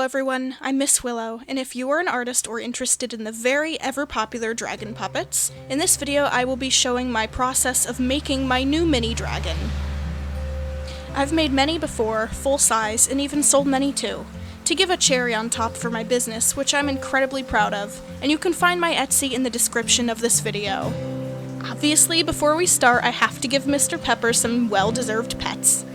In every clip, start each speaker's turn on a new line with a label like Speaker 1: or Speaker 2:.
Speaker 1: Hello everyone, I'm Miss Willow, and if you are an artist or interested in the very ever-popular dragon puppets, in this video I will be showing my process of making my new mini dragon. I've made many before, full size, and even sold many too, to give a cherry on top for my business, which I'm incredibly proud of, and you can find my Etsy in the description of this video. Obviously, before we start, I have to give Mr. Pepper some well-deserved pets.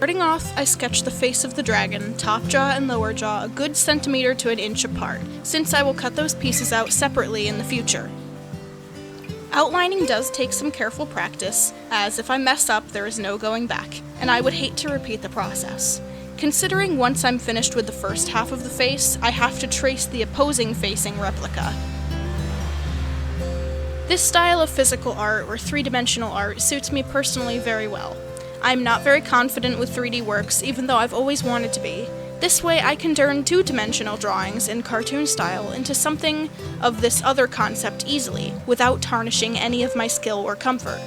Speaker 1: Starting off, I sketched the face of the dragon, top jaw and lower jaw, a good centimeter to an inch apart, since I will cut those pieces out separately in the future. Outlining does take some careful practice, as if I mess up, there is no going back, and I would hate to repeat the process. Considering once I'm finished with the first half of the face, I have to trace the opposing facing replica. This style of physical art, or three-dimensional art, suits me personally very well. I'm not very confident with 3D works, even though I've always wanted to be. This way I can turn two-dimensional drawings in cartoon style into something of this other concept easily, without tarnishing any of my skill or comfort.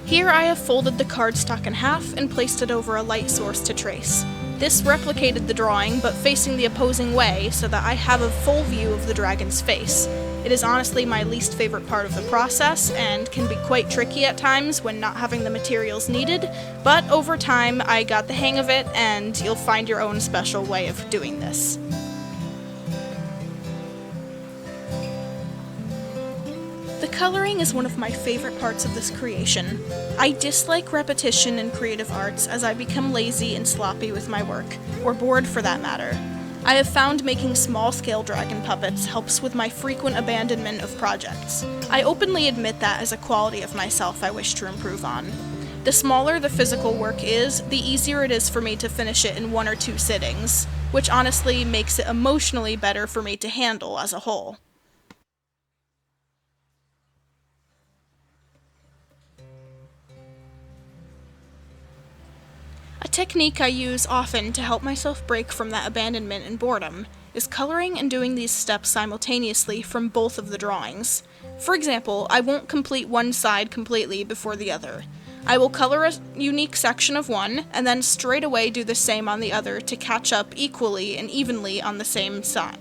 Speaker 1: Here I have folded the cardstock in half and placed it over a light source to trace. This replicated the drawing, but facing the opposing way, so that I have a full view of the dragon's face. It is honestly my least favorite part of the process, and can be quite tricky at times when not having the materials needed, but over time I got the hang of it, and you'll find your own special way of doing this. The coloring is one of my favorite parts of this creation. I dislike repetition in creative arts as I become lazy and sloppy with my work, or bored for that matter. I have found making small-scale dragon puppets helps with my frequent abandonment of projects. I openly admit that as a quality of myself I wish to improve on. The smaller the physical work is, the easier it is for me to finish it in 1 or 2 sittings, which honestly makes it emotionally better for me to handle as a whole. A technique I use often to help myself break from that abandonment and boredom is coloring and doing these steps simultaneously from both of the drawings. For example, I won't complete one side completely before the other. I will color a unique section of one, and then straight away do the same on the other to catch up equally and evenly on the same side.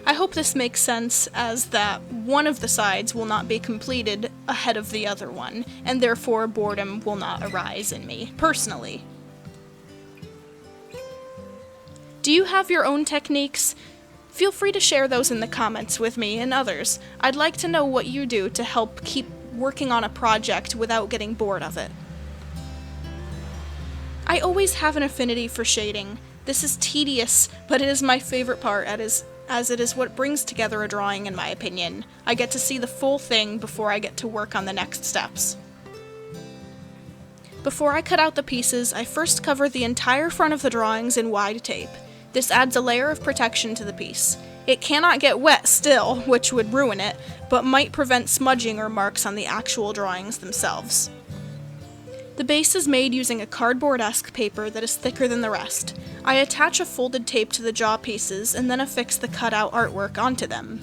Speaker 1: I hope this makes sense, as that one of the sides will not be completed ahead of the other one, and therefore boredom will not arise in me, personally. Do you have your own techniques? Feel free to share those in the comments with me and others. I'd like to know what you do to help keep working on a project without getting bored of it. I always have an affinity for shading. This is tedious, but it is my favorite part as it is what brings together a drawing in my opinion. I get to see the full thing before I get to work on the next steps. Before I cut out the pieces, I first cover the entire front of the drawings in wide tape. This adds a layer of protection to the piece. It cannot get wet still, which would ruin it, but might prevent smudging or marks on the actual drawings themselves. The base is made using a cardboard-esque paper that is thicker than the rest. I attach a folded tape to the jaw pieces and then affix the cut-out artwork onto them.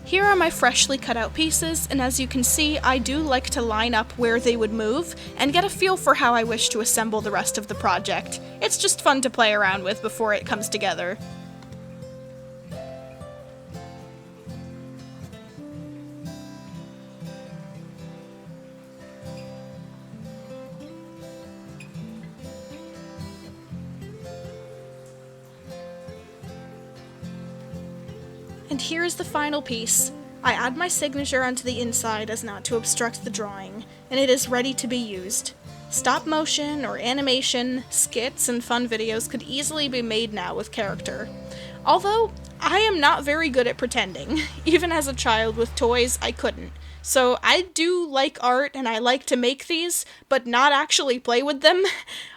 Speaker 1: Here are my freshly cut out pieces, and as you can see, I do like to line up where they would move, and get a feel for how I wish to assemble the rest of the project. It's just fun to play around with before it comes together. And here is the final piece. I add my signature onto the inside as not to obstruct the drawing, and it is ready to be used. Stop motion or animation, skits, and fun videos could easily be made now with character. Although, I am not very good at pretending. Even as a child with toys, I couldn't. So I do like art and I like to make these, but not actually play with them.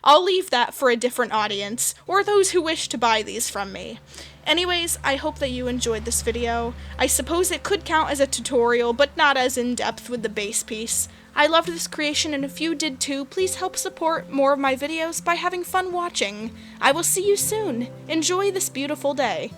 Speaker 1: I'll leave that for a different audience, or those who wish to buy these from me. Anyways, I hope that you enjoyed this video. I suppose it could count as a tutorial, but not as in-depth with the base piece. I loved this creation, and if you did too, please help support more of my videos by having fun watching. I will see you soon. Enjoy this beautiful day.